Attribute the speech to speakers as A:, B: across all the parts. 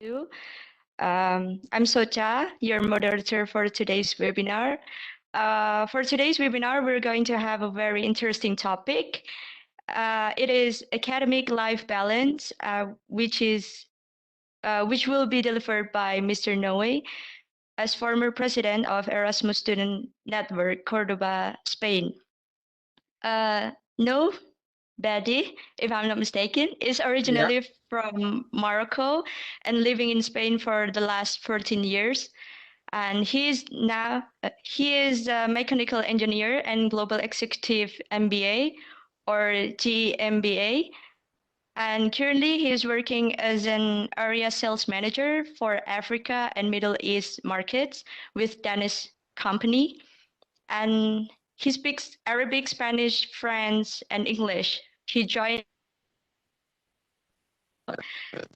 A: you. I'm Socha, your moderator for today's webinar. For today's webinar, we're going to have a very interesting topic. It is academic life balance, which will be delivered by Mr. Noe, as former president of Erasmus Student Network, Cordoba, Spain. No, Badi, if I'm not mistaken, is
B: Yeah.
A: originally from Morocco and living in Spain for the last 14 years. And he is a mechanical engineer and global executive MBA or GMBA. And currently he is working as an area sales manager for Africa and Middle East markets with Danish company. And he speaks Arabic, Spanish, French, and English. He joined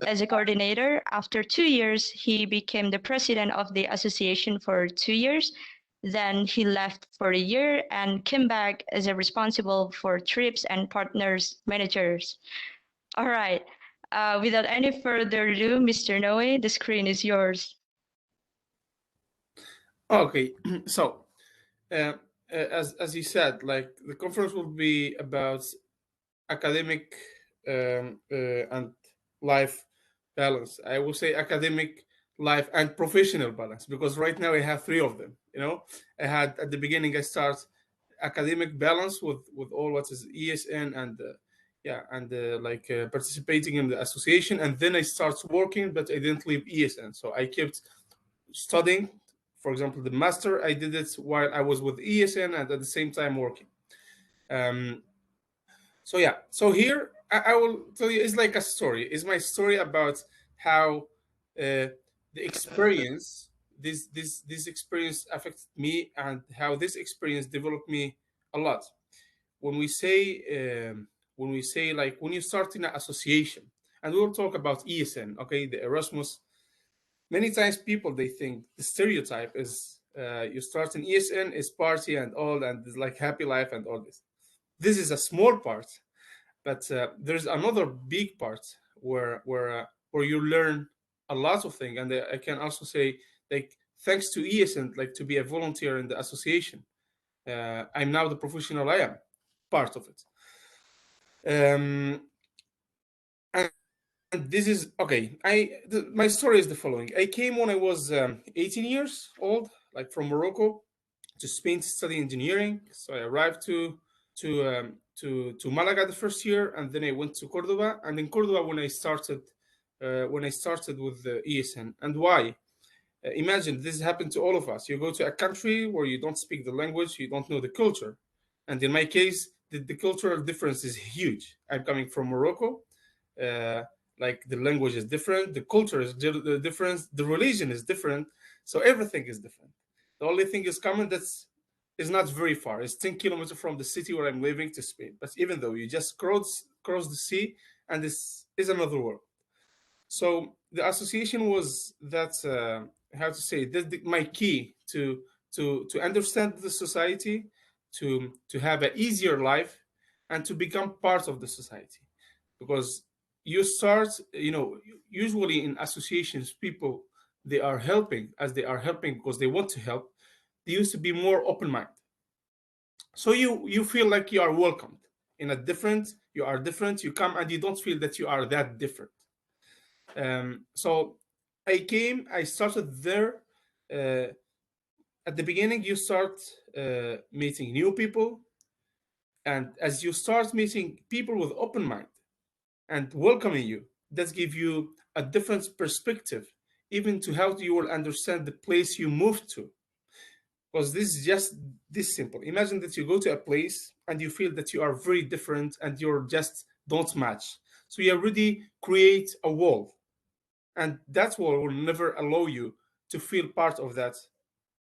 A: as a coordinator. After 2 years, he became the president of the association for 2 years. Then he left for a year and came back as a responsible for trips and partners managers. All right. Without any further ado, Mr. Noe, the screen is yours.
B: Okay. So, uh, as you said, like the conference will be about academic and life balance. I will say academic life and professional balance because right now I have three of them. I had at the beginning I start academic balance with all what is ESN and participating in the association, and then I start working, but I didn't leave ESN, so I kept studying. For example, the master I did it while I was with ESN and at the same time working. Um, so here I will tell you, it's like a story. It's my story about how the experience, this experience affected me, and how this experience developed me a lot. When we say like when you start in an association, and we will talk about ESN, okay, the Erasmus. Many times people they think the stereotype is you start in ESN is party and all, and it's like happy life and all this. This is a small part, but there's another big part where you learn a lot of things. And I can also say, like, thanks to ESN, like to be a volunteer in the association, I'm now the professional I am, part of it. And this is okay. My story is the following. I came when I was 18 years old, like from Morocco to Spain to study engineering. So I arrived to Malaga the first year, and then I went to Cordoba. And in Cordoba, when I started with the ESN. And why? Imagine this happened to all of us. You go to a country where you don't speak the language, you don't know the culture, and in my case, the cultural difference is huge. I'm coming from Morocco. Uh, like the language is different, the culture is different, the religion is different, so everything is different. The only thing is common that's is not very far. It's 10 kilometers from the city where I'm living to Spain. But even though you just cross the sea, and this is another world. So the association was that how to say that my key to understand the society, to have an easier life, and to become part of the society, because you start, usually in associations, people they are helping as they are helping because they want to help. They used to be more open minded, so you feel like you are welcomed in a different. You are different. You come and you don't feel that you are that different. So I started there. Uh, at the beginning, you start meeting new people, and as you start meeting people with open mind and welcoming you, that give you a different perspective, even to how you will understand the place you moved to. Because this is just this simple. Imagine that you go to a place and you feel that you are very different and you're just don't match. So you already create a wall, and that wall will never allow you to feel part of that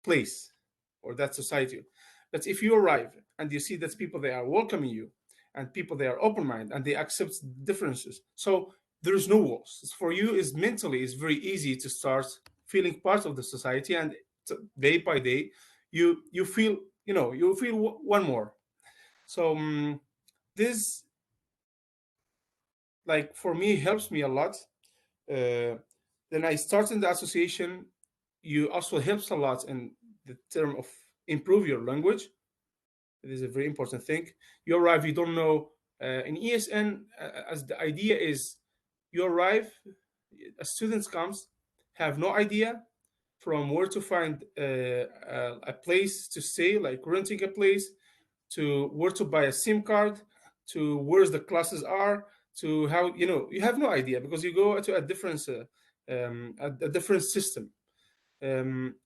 B: place or that society. But if you arrive and you see that people they are welcoming you, and people they are open minded and they accept differences, so there is no walls for you. Is mentally is very easy to start feeling part of the society, and day by day you feel, you feel one more. So this, like, for me helps me a lot. uh, Then I started in the association. You also helps a lot in the term of improve your language. It is a very important thing. You arrive, you don't know. In ESN, as the idea is, you arrive, a student comes, have no idea from where to find a place to stay, like renting a place, to where to buy a SIM card, to where the classes are, to how you have no idea because you go to a different system.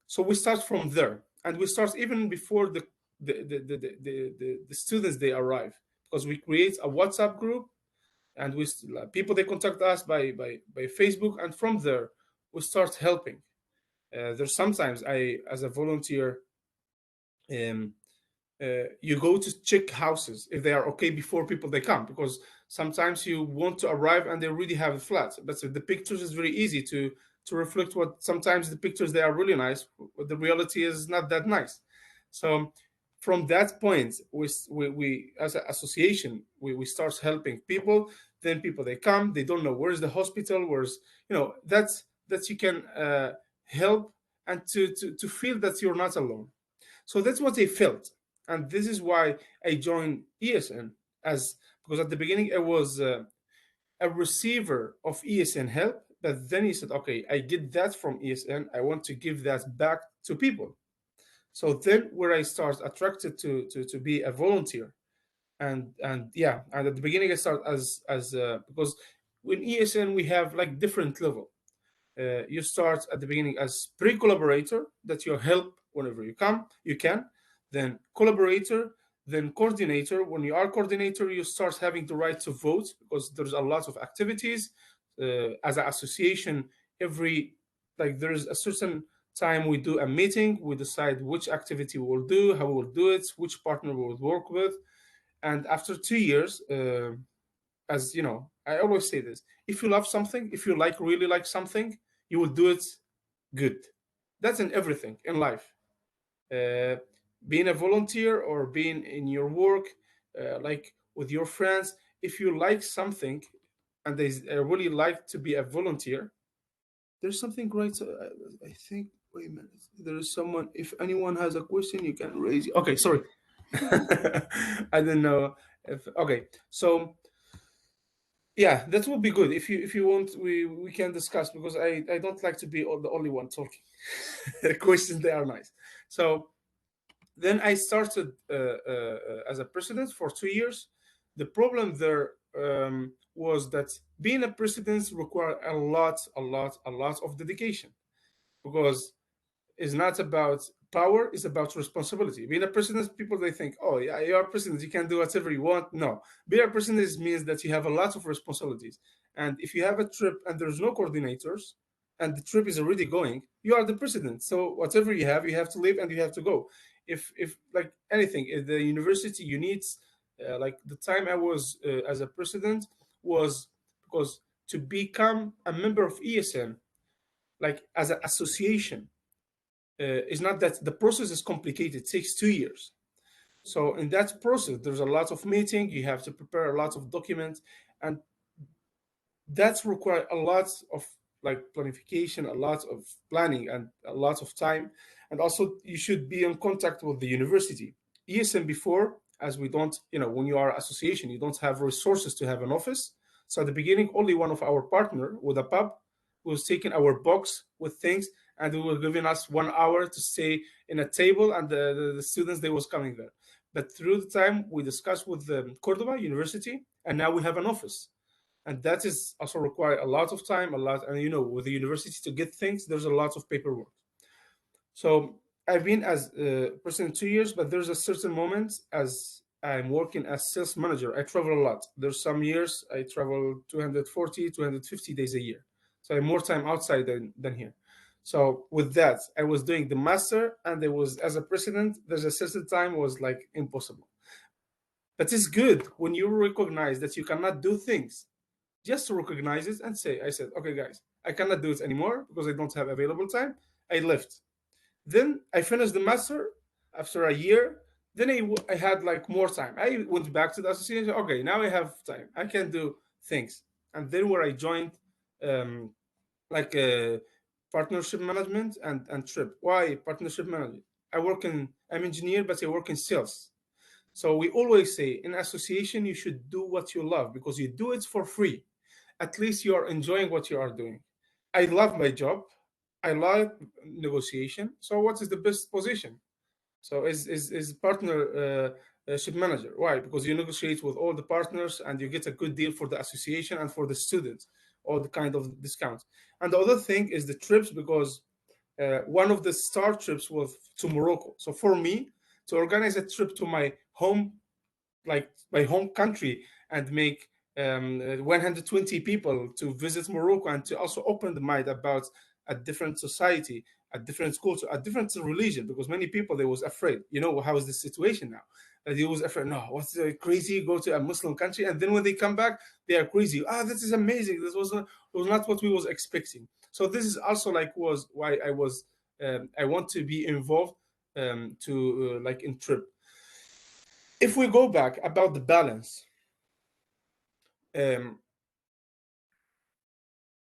B: So we start from there, and we start even before the students they arrive, because we create a WhatsApp group, and people they contact us by Facebook, and from there we start helping. There's sometimes I, as a volunteer, um, you go to check houses if they are okay before people they come, because sometimes you want to arrive and they already have a flat, but so the pictures is very easy to reflect what sometimes the pictures they are really nice, but the reality is not that nice. So from that point, we as an association, we start helping people. Then people they come, they don't know where's the hospital, where's that you can help, and to feel that you're not alone. So that's what they felt, and this is why I joined ESN, as because at the beginning I was a receiver of ESN help, but then he said, "Okay, I get that from ESN. I want to give that back to people." So then, where I start attracted to be a volunteer, and yeah, and at the beginning I start as because in ESN we have like different level. You start at the beginning as pre-collaborator, that you help whenever you can, then collaborator, then coordinator. When you are coordinator, you start having the right to vote, because there's a lot of activities as an association. Every like there's a certain time we do a meeting, we decide which activity we will do, how we will do it, which partner we will work with, and after 2 years, as you know, I always say this: if you love something, if you really like something, you will do it good. That's in everything in life. Uh, Being a volunteer or being in your work, like with your friends, if you like something and they really like to be a volunteer, there's something great. I think. Wait a minute. There is someone. If anyone has a question, you can raise. Okay, sorry. I don't know if. Okay, so yeah, that would be good. If you want, we can discuss, because I don't like to be the only one talking. The questions they are nice. So then I started as a president for 2 years. The problem there was that being a president required a lot of dedication, because is not about power, it's about responsibility. Being a president, people they think, oh yeah, you are president, you can do whatever you want. No, being a president means that you have a lot of responsibilities. And if you have a trip and there's no coordinators, and the trip is already going, you are the president. So whatever you have to live and you have to go. If like anything at the university, you need like the time I was as a president was because to become a member of ESN, like as an association, it's not that the process is complicated. It takes 2 years. So in that process, there's a lot of meeting. You have to prepare a lot of documents, and that's require a lot of like planification, a lot of planning, and a lot of time. And also, you should be in contact with the university. ESM before, as we don't, when you are association, you don't have resources to have an office. So at the beginning, only one of our partner with a pub was taking our box with things, and they were giving us 1 hour to stay in a table, and the students they was coming there. But through the time, we discussed with the Cordoba University, and now we have an office, and that is also require a lot of time, a lot. And with the university to get things, there's a lot of paperwork. So I've been as a person 2 years, but there's a certain moment as I'm working as sales manager, I travel a lot. There's some years I travel 240 250 days a year, so I'm more time outside than here. So with that, I was doing the master, and there was, as a president, there's a certain time was like impossible. But it's good when you recognize that you cannot do things, just to recognize it and say, I said, okay, guys, I cannot do it anymore because I don't have available time. I left. Then I finished the master after a year. Then I had like more time. I went back to the association. Okay, now I have time. I can do things. And then where I joined, um, like partnership management and trip. Why partnership management? I'm engineer, but I work in sales. So we always say in association you should do what you love because you do it for free. At least you are enjoying what you are doing. I love my job. I love negotiation. So what is the best position? So is partner ship manager. Why? Because you negotiate with all the partners and you get a good deal for the association and for the students, all the kind of discounts. And the other thing is the trips because one of the star trips was to Morocco. So for me to organize a trip to my home, like my home country, and make 120 people to visit Morocco and to also open the mind about a different society, a different culture, a different religion, because many people they was afraid. You know how is the situation now? They was afraid. No, what's crazy? Go to a Muslim country, and then when they come back, they are crazy. Ah, this is amazing. This was not what we was expecting. So this is also like was why I want to be involved to like in trip. If we go back about the balance, um,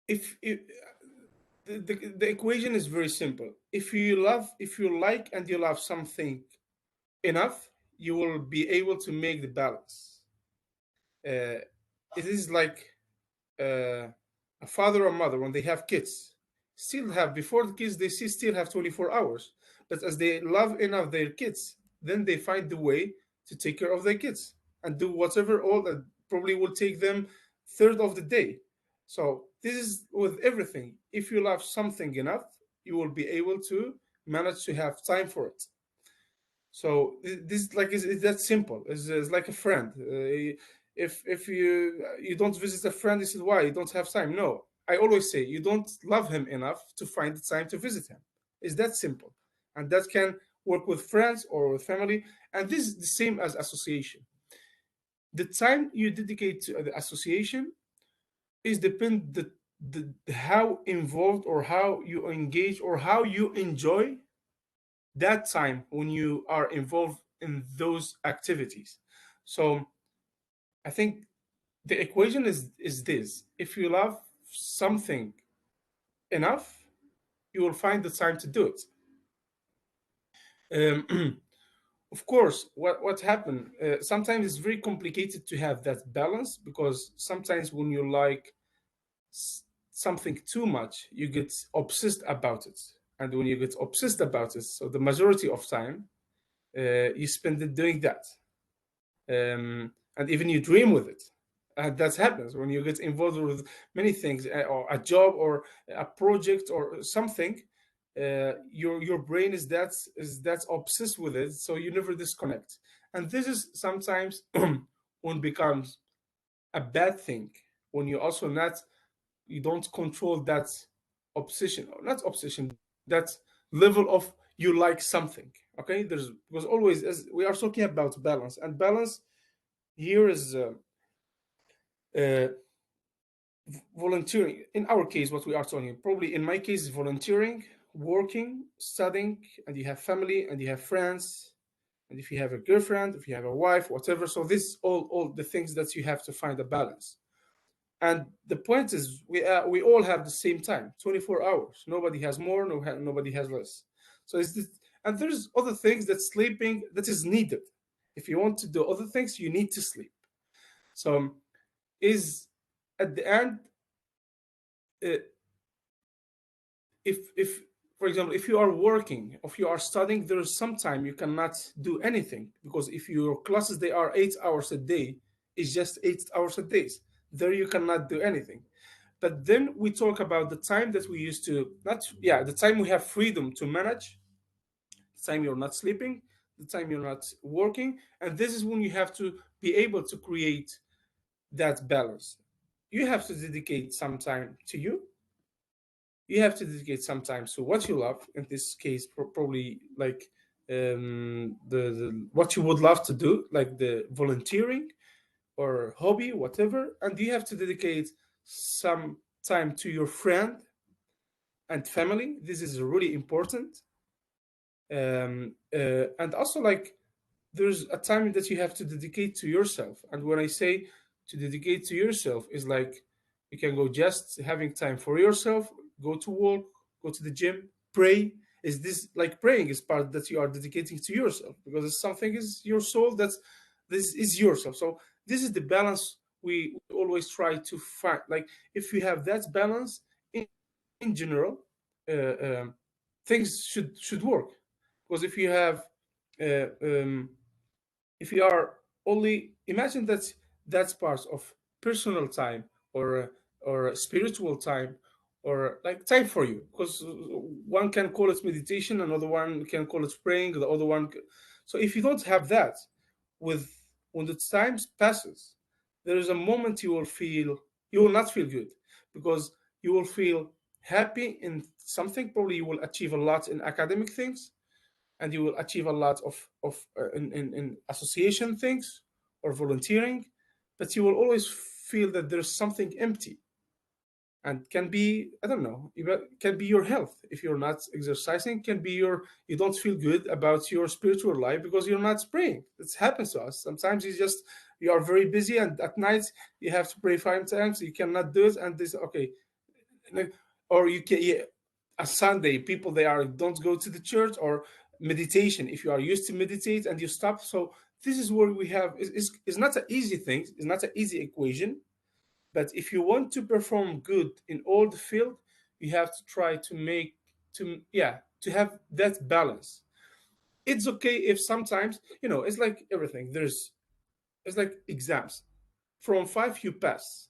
B: if the equation is very simple. If you like and you love something enough, you will be able to make the balance. It is like a father or mother when they have kids still have before the kids they still have 24 hours, but as they love enough their kids, then they find the way to take care of their kids and do whatever all that probably will take them third of the day. So this is with everything. If you love something enough, you will be able to manage to have time for it. So this like is that simple. It's like a friend. If you don't visit a friend, you said why you don't have time. No, I always say you don't love him enough to find the time to visit him. It's that simple, and that can work with friends or with family. And this is the same as association. The time you dedicate to the association is depend the how involved or how you engage or how you enjoy that time when you are involved in those activities. So I think the equation is this: if you love something enough, you will find the time to do it. Of course, what happened? Sometimes it's very complicated to have that balance because sometimes when you like something too much, you get obsessed about it, and when you get obsessed about it, so the majority of time you spend it doing that, and even you dream with it. That happens when you get involved with many things, or a job, or a project, or something. Your brain is that obsessed with it, so you never disconnect. And this is sometimes when becomes a bad thing when you also not you don't control that obsession or not obsession that level of you like something. Okay, there's because always as we are talking about balance, and balance here is uh, volunteering. In our case, what we are talking, probably in my case, volunteering, working, studying, and you have family and you have friends, and if you have a girlfriend, if you have a wife, whatever. So this all the things that you have to find a balance. And the point is, we all have the same time, 24 hours. Nobody has more, nobody has less. So it's this, and there's other things that sleeping that is needed. If you want to do other things, you need to sleep. So is at the end, uh, if for example, if you are working, if you are studying, there is some time you cannot do anything because if your classes they are 8 hours a day, it's just 8 hours a day. There you cannot do anything. But then we talk about the time that we used to not yeah the time we have freedom to manage, the time you're not sleeping, the time you're not working, and this is when you have to be able to create that balance. You have to dedicate some time to you. You have to dedicate some time to what you love. In this case, probably like the what you would love to do, like the volunteering or hobby, whatever. And you have to dedicate some time to your friend and family. This is really important. And also, like, there's a time that you have to dedicate to yourself. And when I say to dedicate to yourself, is like you can go just having time for yourself, go to work, go to the gym, pray. Is this like praying is part that you are dedicating to yourself because it's something is your soul that's this is yourself. So this is the balance we always try to find. Like if we have that balance in general, things should work. Because uh, um, if you are only imagine that that's part of personal time or spiritual time or like time for you because one can call it meditation, another one can call it praying, the other one so if you don't have that with when the time passes, there is a moment you will not feel good because you will feel happy in something. Probably you will achieve a lot in academic things and you will achieve a lot in association things or volunteering, but you will always feel that there's something empty and can be I don't know can be your health if you're not exercising, can be your you don't feel good about your spiritual life because you're not praying. It happens to us sometimes. You are very busy and at night you have to pray 5 times, you cannot do it, and this okay. Or you can yeah, a Sunday people they are don't go to the church or meditation if you are used to meditate and you stop. So this is where we have is not an easy thing, it's not an easy equation. But if you want to perform good in all the field, you have to try to make to yeah to have that balance. It's okay if sometimes it's like everything. It's like exams. From 5 you pass,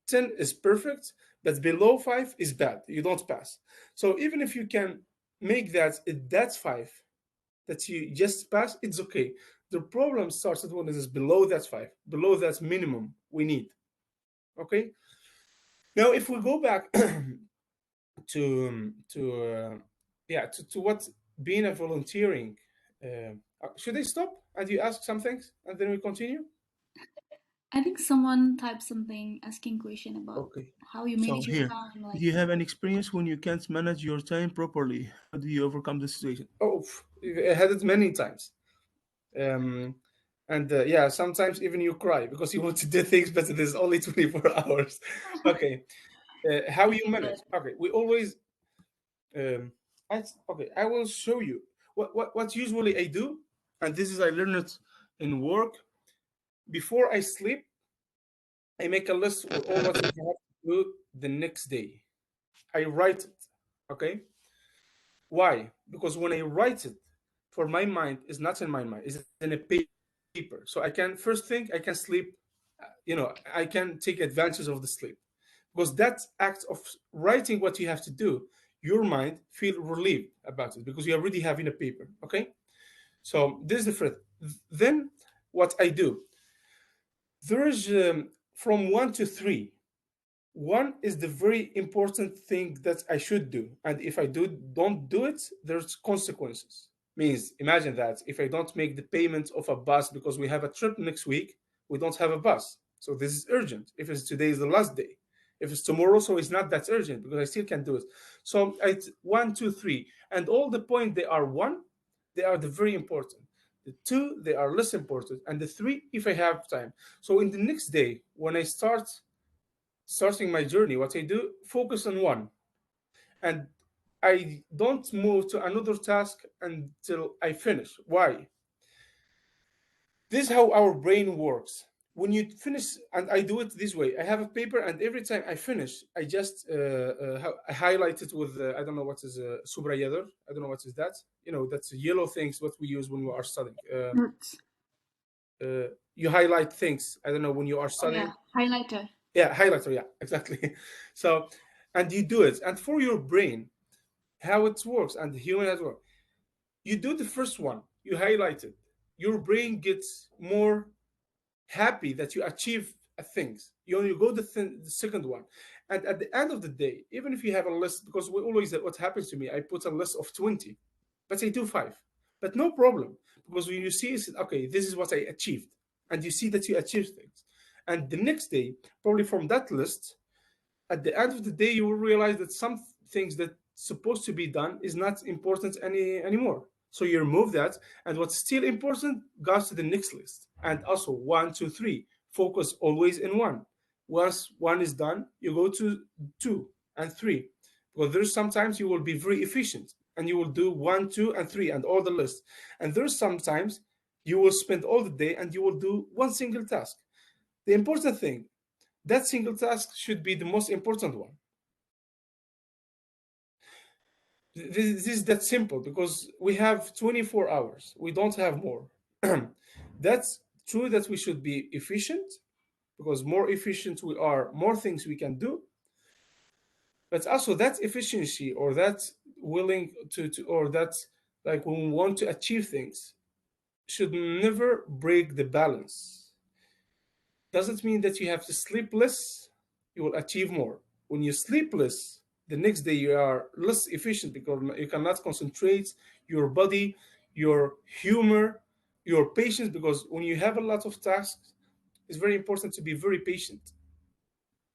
B: 10 is perfect, but below 5 is bad. You don't pass. So even if you can make that 5 that you just pass, it's okay. The problem starts when it is below that 5, below that minimum we need. Okay. Now, if we go back to what being a volunteering, should I stop and you ask some things and then we continue?
C: I think someone typed something asking question about
B: Okay.
C: how you
B: So
C: manage your
B: here,
C: time.
B: do
C: Like,
B: you have an experience when you can't manage your time properly? How do you overcome the situation? Oh, I had it many times. Um, and yeah, sometimes even you cry because you want to do things, but it is only 24 hours. Okay. How
C: I
B: you
C: feel that.
B: manage? Okay, we always okay, I will show you what usually I do, and this is I learned it in work. Before I sleep, I make a list with all what I have to do the next day. I write it. Okay, why? Because when I write it, for my mind is not in my mind; it's in a paper. So I can first thing I can sleep. I can take advantage of the sleep because that act of writing what you have to do, your mind feel relieved about it because you already have in a paper. Okay, so this is the first. Then what I do, there is from 1 to 3. One is the very important thing that I should do, and if I don't do it, there's consequences. Means imagine that if I don't make the payment of a bus because we have a trip next week, we don't have a bus. So this is urgent. If it's today is the last day. If it's tomorrow, so it's not that urgent because I still can do it. So it's 1, 2, 3, and all the point they are one, they are the very important. The two they are less important, and the three if I have time. So in the next day when I starting my journey, what I do, focus on one. And I don't move to another task until I finish. Why? This is how our brain works. When you finish, and I do it this way, I have a paper, and every time I finish, I just I highlight it with, I don't know what is subrayador. I don't know what is that. That's yellow things, what we use when we are studying.
C: Notes.
B: You highlight things. I don't know when you are
C: Oh yeah,
B: studying.
C: highlighter.
B: Yeah, highlighter. Yeah, exactly. So, and you do it. And for your brain, how it works and the human as well. You do the first one, you highlight it. Your brain gets more happy that you achieve things. You go the second one, and at the end of the day, even if you have a list, because we always what happens to me, I put a list of 20, but I do 5, but no problem because when you see, okay, this is what I achieved, and you see that you achieved things, and the next day, probably from that list, at the end of the day you will realize that some things that supposed to be done is not important anymore, so you remove that, and what's still important goes to the next list. And also 1, 2, 3, focus always in one. Once one is done, you go to 2 and 3, because there's sometimes you will be very efficient and you will do one, two, and three, and all the list. And there's sometimes you will spend all the day and you will do one single task. The important thing, that single task should be the most important one. This is that simple because we have 24 hours. We don't have more. That's true that we should be efficient because more efficient we are, more things we can do. But also that efficiency or that willing to or that like when we want to achieve things should never break the balance. Doesn't mean that you have to sleep less, you will achieve more. When you sleep less, the next day you are less efficient because you cannot concentrate your body, your humor, your patience. Because when you have a lot of tasks, it's very important to be very patient.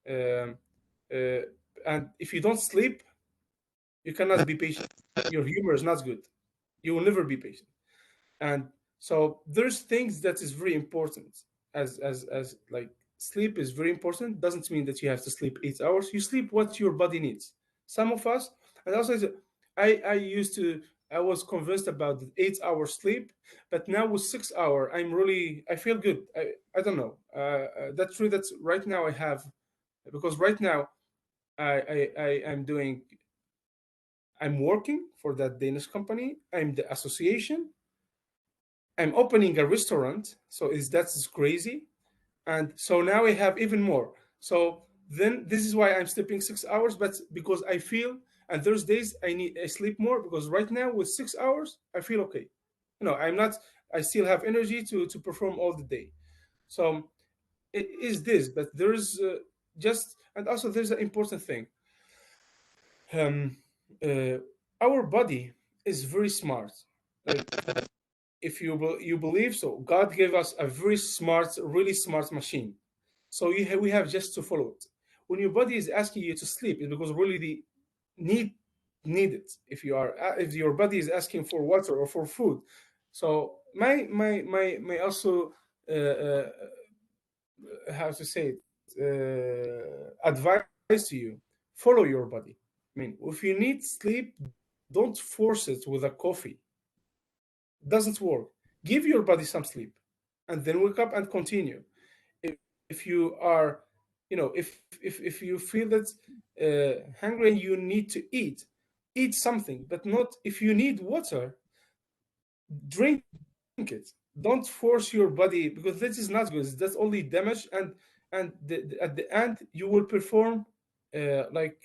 B: Um, uh, and if you don't sleep, you cannot be patient. Your humor is not good. You will never be patient. And so there's things that is very important as like sleep is very important. Doesn't mean that you have to sleep 8 hours. You sleep what your body needs. Some of us, and also I used to, I was convinced about the 8 hour sleep, but now with 6 hour I feel good. I don't know, that's true. That's right now I have, because right now I'm doing, I'm working for that Danish company. I'm the association. I'm opening a restaurant. So is that's crazy. And so now I have even more. So then this is why I'm sleeping 6 hours, but because I feel, and there's days I sleep more because right now with 6 hours I feel okay. I'm not. I still have energy to perform all the day. So it is this, but there's just, and also there's an important thing. Um, uh, our body is very smart. Like if you believe so, God gave us a very smart, really smart machine. So we have just to follow it. When your body is asking you to sleep, it's because really the need need it. If your body is asking for water or for food, so my also how to say it, advice to you: follow your body. I mean, if you need sleep, don't force it with a coffee. Doesn't work. Give your body some sleep, and then wake up and continue. If you are, if you feel that hungry and you need to eat something, but not, if you need water, drink it. Don't force your body, because this is not good. That's only damage, and at the end you will perform like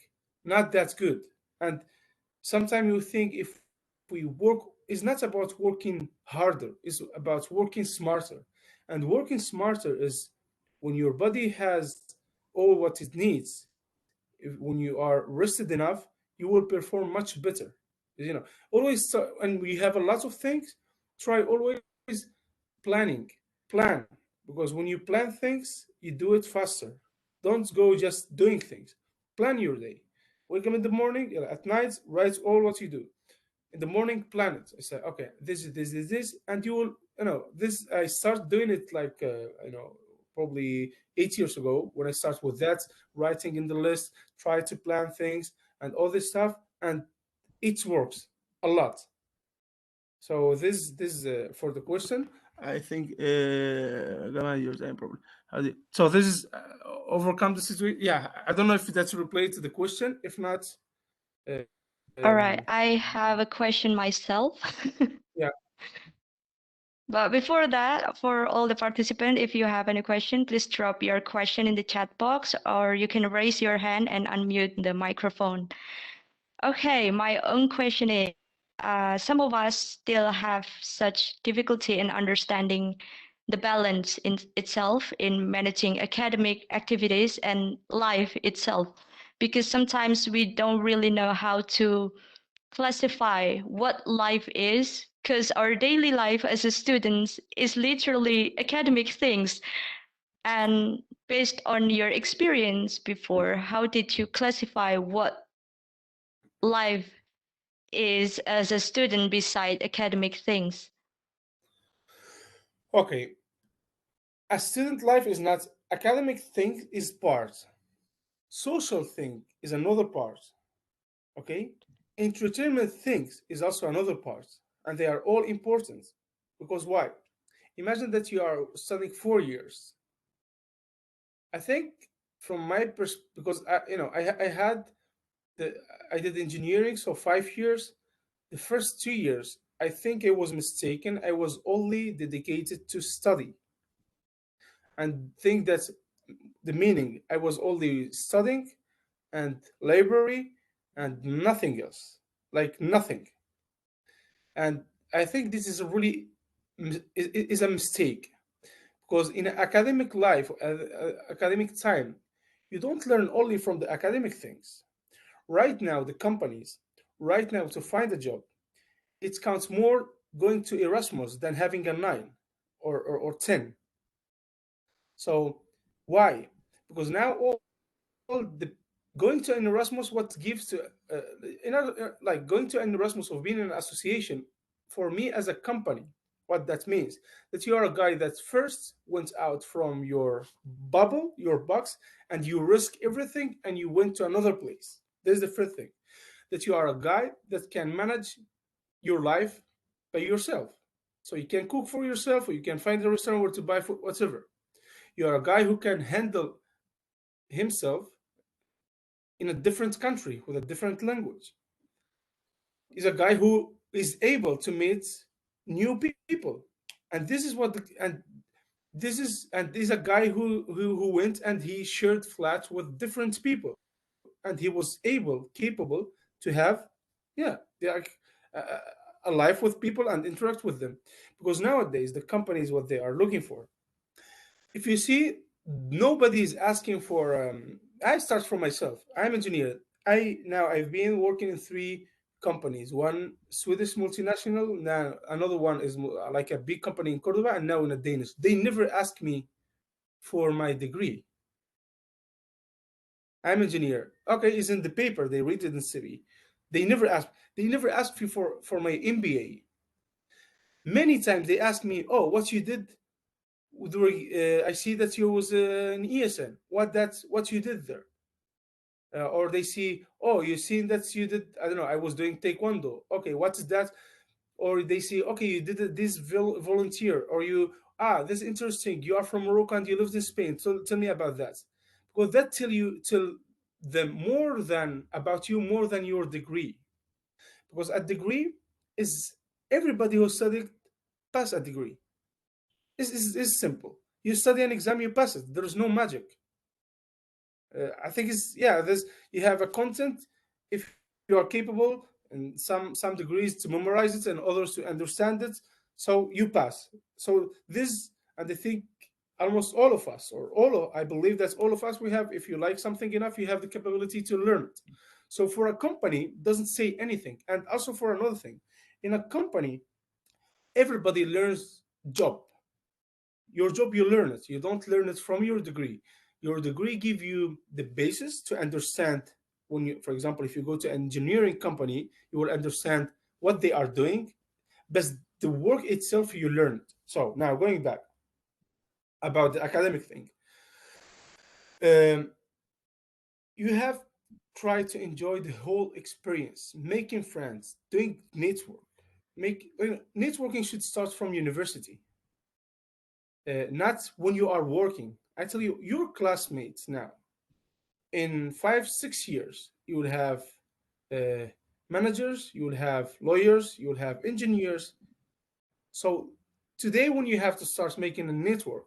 B: not that good. And sometimes you think if we work, it's not about working harder, it's about working smarter. And working smarter is when your body has all what it needs. When you are rested enough, you will perform much better. Always, and we have a lot of things. Try always planning, plan, because when you plan things, you do it faster. Don't go just doing things. Plan your day. Wake up in the morning, at night, write all what you do. In the morning, plan it. I say, okay, this, and you will, this. I start doing it like, probably 8 years ago when I start with that, writing in the list, try to plan things and all this stuff, and it works a lot. So this for the question. I think Gamal, your time problem. So this is overcome the situation. Yeah, I don't know if that's related to the question. If not, um,
A: All right, I have a question myself.
B: yeah.
A: But before that, for all the participants, if you have any question, please drop your question in the chat box, or you can raise your hand and unmute the microphone. Okay, my own question is, some of us still have such difficulty in understanding the balance in itself in managing academic activities and life itself, because sometimes we don't really know how to classify what life is, because our daily life as a student is literally academic things. And based on your experience before, how did you classify what life is as a student beside academic things?
B: Okay, a student life is not, academic thing is part, social thing is another part. Okay? Entertainment things is also another part, and they are all important. Because why? Imagine that you are studying 4 years. I think from my perspective, because I had the I did engineering, so 5 years. The first 2 years, I think I was mistaken. I was only dedicated to study, and think that's the meaning. I was only studying and library and nothing else, like nothing. And I think this is a really is a mistake, because in academic life, academic time, you don't learn only from the academic things. Right now, the companies, right now, to find a job, it counts more going to Erasmus than having a 9 or 10. So why? Because now all the going to an Erasmus, what gives to like going to an Erasmus of being in an association, for me as a company, what that means, that you are a guy that first went out from your bubble, your box, and you risk everything and you went to another place. There's the first thing, that you are a guy that can manage your life by yourself. So you can cook for yourself, or you can find a restaurant where to buy food, whatever. You are a guy who can handle himself in a different country with a different language. He's a guy who is able to meet new people, and this is what and he's a guy who went and he shared flats with different people, and he was able, capable to have, yeah, a life with people and interact with them, because nowadays the company is what they are looking for. If you see, nobody is asking for. I start from myself. I'm engineer. I've been working in three companies. One Swedish multinational. Now another one is like a big company in Cordoba, and now in a Danish. They never ask me for my degree. I'm engineer. Okay, it's in the paper. They read it in CV. They never ask. They never ask me for my MBA. Many times they ask me, "Oh, what you did during I see that you was in ESN. What you did there?" Or they see, "Oh, you seen that you did, I don't know, I was doing taekwondo. Okay, what is that?" Or they see, "Okay, you did this volunteer, or you, this is interesting. You are from Morocco and you lived in Spain. So tell me about that." Because that tell them more than about you, more than your degree. Because a degree is, everybody who studied pass a degree. It's simple. You study an exam, you pass it. There is no magic. I think it's, yeah. There's, you have a content, if you are capable in some degrees to memorize it and others to understand it, so you pass. So this, and I think almost all of us, or I believe that all of us, we have, if you like something enough, you have the capability to learn it. So for a company, doesn't say anything. And also for another thing, in a company, everybody learns job. Your job, you learn it. You don't learn it from your degree. Your degree give you the basis to understand. When you, for example, if you go to an engineering company, you will understand what they are doing, but the work itself you learn it. So now going back about the academic thing, um, you have tried to enjoy the whole experience, making friends, doing network. Networking should start from university, not when you are working. I tell you, your classmates now, in 5 6 years, you will have uh, managers, you will have lawyers, you will have engineers. So today, when you have to start making a network,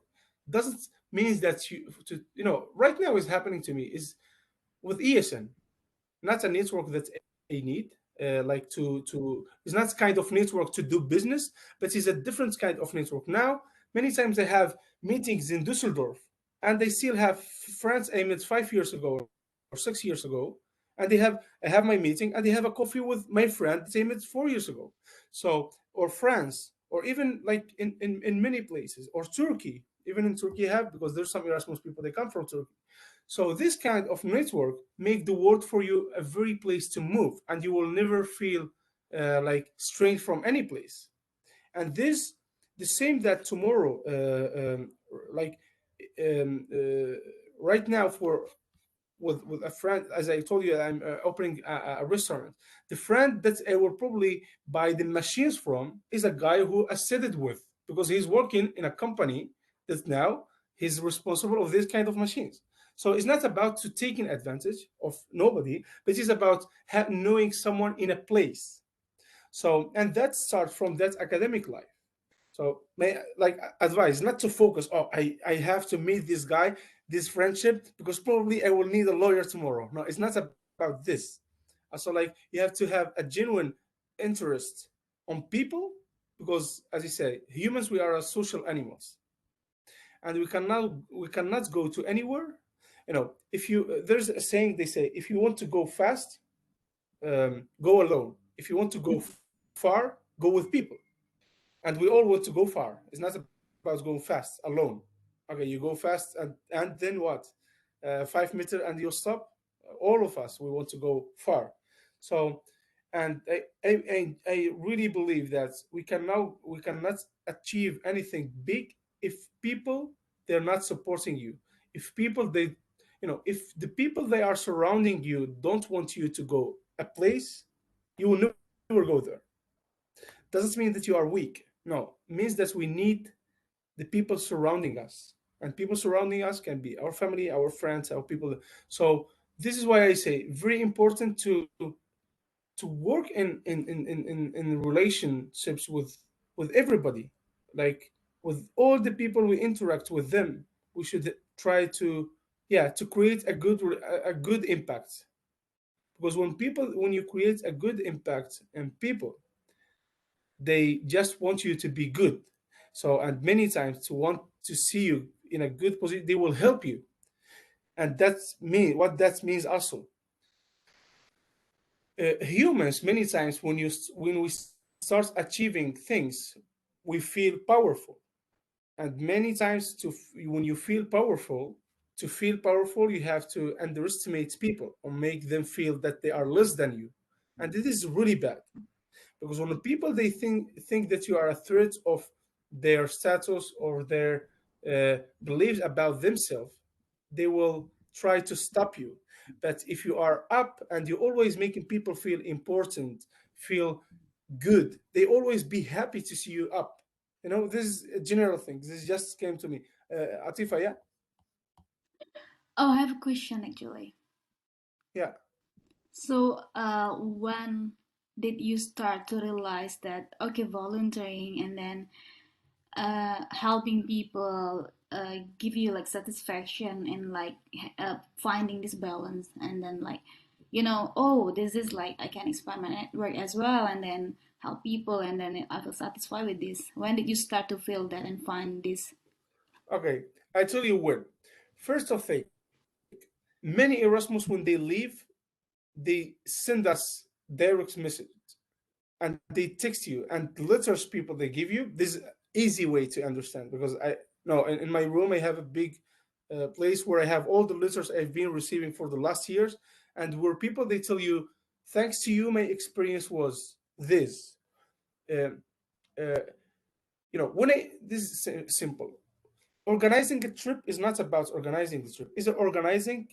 B: doesn't mean that right now is happening to me is with ESN, not a network that I need. Like to It's not kind of network to do business, but it's a different kind of network. Now, many times they have meetings in Düsseldorf, and they still have friends I met 5 years ago or 6 years ago, and I have my meeting and they have a coffee with my friend that I met 4 years ago. So, or France, or even like in many places, or Turkey. Even in Turkey, have, because there's some Erasmus people, they come from Turkey. So this kind of network make the world for you a very place to move, and you will never feel like strange from any place. And this, the same that tomorrow, like um, uh, right now, for with a friend, as I told you, I'm opening a restaurant. The friend that I will probably buy the machines from is a guy who I said it with, because he's working in a company that now he's responsible of this kind of machines. So it's not about to taking advantage of nobody, but it's about knowing someone in a place. So, and that starts from that academic life. So, may like advice not to focus. Oh, I have to meet this guy, this friendship, because probably I will need a lawyer tomorrow. No, it's not about this. So, like you have to have a genuine interest on people, because, as you say, humans, we are social animals, and we cannot go to anywhere. If you there's a saying, they say, if you want to go fast, go alone. If you want to go far, go with people. And we all want to go far. It's not about going fast alone. Okay, you go fast, and then what? 5 meters and you stop. All of us, we want to go far. So, and I really believe that we cannot achieve anything big if people, they're not supporting you. If people they if the people they are surrounding you don't want you to go a place, you will never go there. Doesn't mean that you are weak. No, means that we need the people surrounding us. And people surrounding us can be our family, our friends, our people. So this is why I say very important to work in relationships with everybody, like with all the people we interact with them. We should try to, yeah, to create a good impact. Because when you create a good impact in people, they just want you to be good. So, and many times to want to see you in a good position, they will help you. And that's me what that means also. Humans, many times when we start achieving things, we feel powerful. And many times when you feel powerful, to feel powerful, you have to underestimate people or make them feel that they are less than you. And it is really bad. Because when the people, they think that you are a threat of their status or their beliefs about themselves, they will try to stop you. But if you are up and you're always making people feel important, feel good, they always be happy to see you up. This is a general thing. This just came to me. Atifa, yeah.
C: Oh, I have a question actually.
B: Yeah.
C: So, when did you start to realize that okay, volunteering and then helping people give you like satisfaction and like finding this balance, and then like oh, this is like I can expand my network as well, and then help people, and then I feel satisfied with this. When did you start to feel that and find this?
B: Okay. I tell you when. First of thing, many Erasmus, when they leave, they send us direct message, and they text you, and letters people they give you. This easy way to understand, because I no in my room I have a big place where I have all the letters I've been receiving for the last years, and where people they tell you, thanks to you my experience was this. um, uh, when I this is simple. Organizing a trip is not about organizing the trip. It's organizing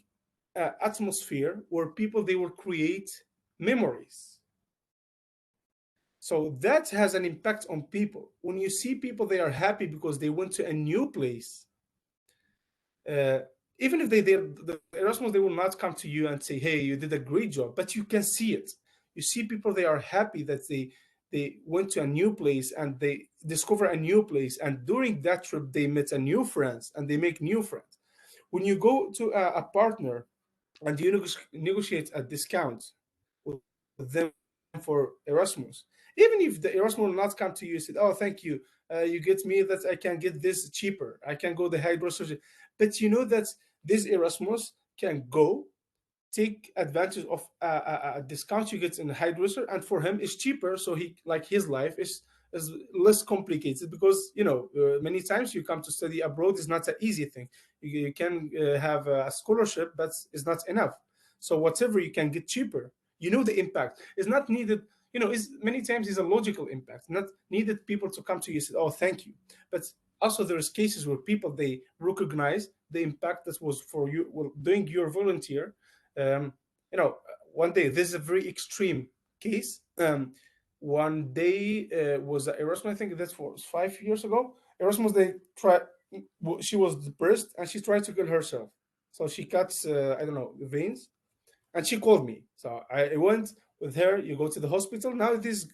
B: atmosphere where people they will create memories. So that has an impact on people. When you see people, they are happy because they went to a new place. Uh, Even if the Erasmus, they will not come to you and say, "Hey, you did a great job," but you can see it. You see people, they are happy that they went to a new place and they discover a new place, and during that trip, they met a new friends and they make new friends. When you go to a partner and you negotiate a discount with them for Erasmus, even if the Erasmus will not come to you and say, "Oh, thank you, you get me that I can get this cheaper. I can go the hairdresser," but you know that this Erasmus can go take advantage of a discount you get in the hairdresser, and for him it's cheaper, so he like his life is less complicated, because many times you come to study abroad is not an easy thing. You can have a scholarship, but it's not enough. So whatever you can get cheaper, the impact is not needed. Is many times is a logical impact, not needed people to come to you and say, "Oh, thank you," but Also, there's cases where people they recognize the impact that was for you well, doing your volunteer. Um, one day this is a very extreme case. One day was Erasmus. I think that was 5 years ago. Erasmus they tried. She was depressed and she tried to kill herself. So she cuts I don't know the veins, and she called me. So I went with her. You go to the hospital. Now it is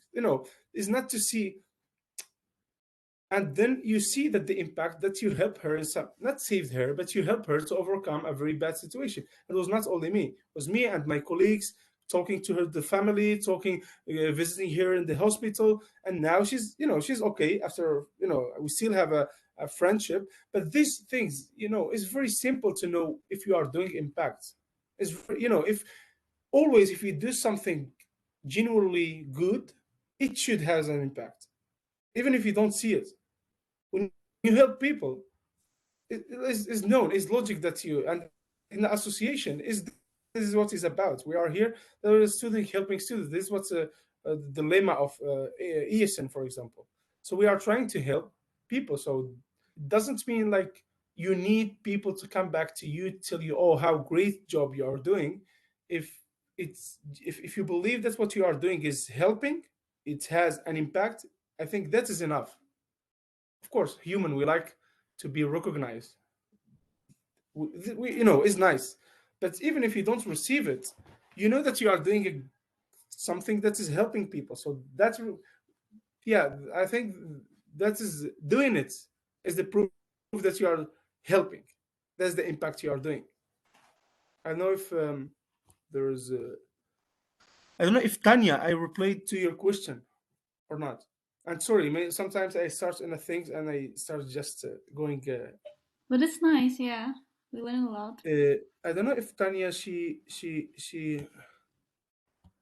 B: is not to see, and then you see that the impact that you help her in some not saved her but you help her to overcome a very bad situation. It was not only me, it was me and my colleagues talking to her, the family talking, visiting her in the hospital, and now she's she's okay after we still have a friendship. But these things, it's very simple to know if you are doing impact. If always if you do something genuinely good, it should have an impact even if you don't see it. When you help people, it's known, it's logic that you, and in the association is this is what it's about. We are here, there is a student helping students. This is what's the dilemma of ESN, for example. So we are trying to help people. So it doesn't mean like you need people to come back to you, tell you, oh, how great job you are doing. If you believe that what you are doing is helping, it has an impact, I think that is enough. Of course, human, we like to be recognized. Is nice, but even if you don't receive it, you know that you are doing something that is helping people. So yeah, I think that is doing it is the proof that you are helping. That's the impact you are doing. I don't know if there's I don't know if Tanya, I replied to your question or not. And sorry, sometimes I start in a things and I start just going
C: But it's nice, yeah. We learn a lot.
B: I don't know if Tanya she.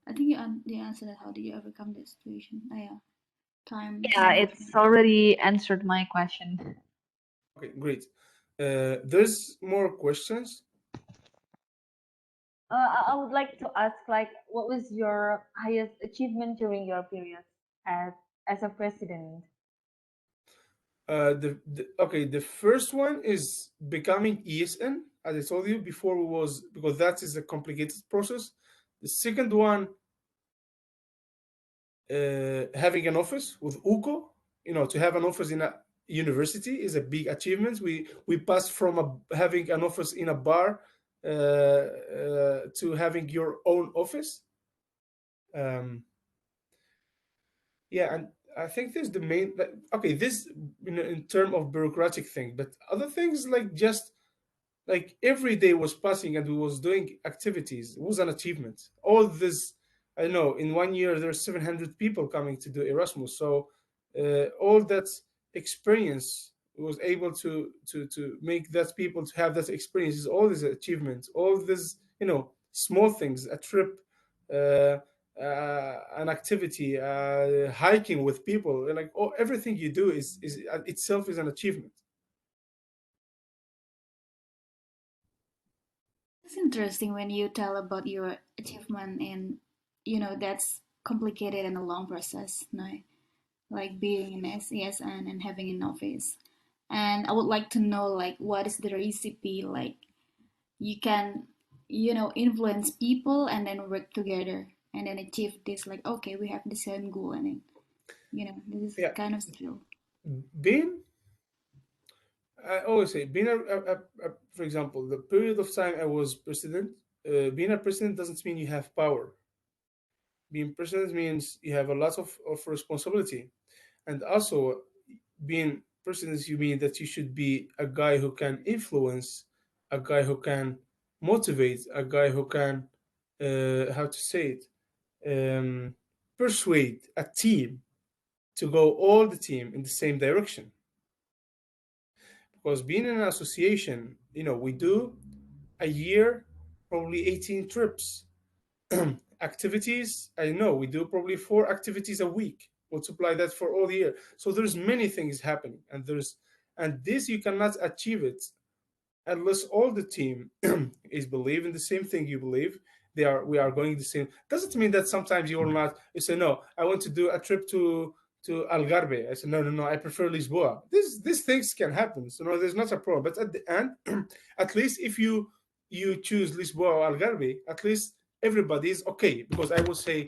C: I think you answered it. How do you overcome this situation? Oh, yeah. Time
D: Yeah, it's
C: management.
D: already answered my question.
B: Okay, great. There's more questions.
D: I would like to ask, like, what was your highest achievement during your period as as a president?
B: The first one is becoming ESN, as I told you before, was because that is a complicated process. The second one, having an office with UCO, to have an office in a university is a big achievement. We passed from having an office in a bar to having your own office. Um, yeah, and I think this is the main. Like, okay, this in term of bureaucratic thing, but other things like just like every day was passing and we was doing activities. It was an achievement. All this, I know, in 1 year there's 700 people coming to do Erasmus. So all that experience was able to make that people to have that experience is all these achievements, all this small things, a trip, an activity, hiking with people, like everything you do is itself is an achievement.
C: It's interesting when you tell about your achievement and that's complicated and a long process, no? Like being in SESN and having an office. And I would like to know like what is the recipe like you can influence people and then work together and then achieve this like okay we have the same goal and then this is
B: Yeah,
C: kind of skill.
B: being I always say being for example, the period of time I was president, being a president doesn't mean you have power. Being president means you have a lot of responsibility, and also being president you mean that you should be a guy who can influence, a guy who can motivate, a guy who can how to say it, persuade a team to go all the team in the same direction. Because being in an association, we do a year probably 18 trips. Activities, I know we do probably 4 activities a week. Multiply that for all year. So there's many things happening, and this you cannot achieve it unless all the team is believe in the same thing you believe. We are going the same. Doesn't mean that sometimes you will not. You say no. I want to do a trip to Algarve. I said, no, no, no, I prefer Lisboa. These things can happen. So no, there's not a problem. But at the end, at least if you choose Lisboa or Algarve, at least everybody is okay. Because I will say,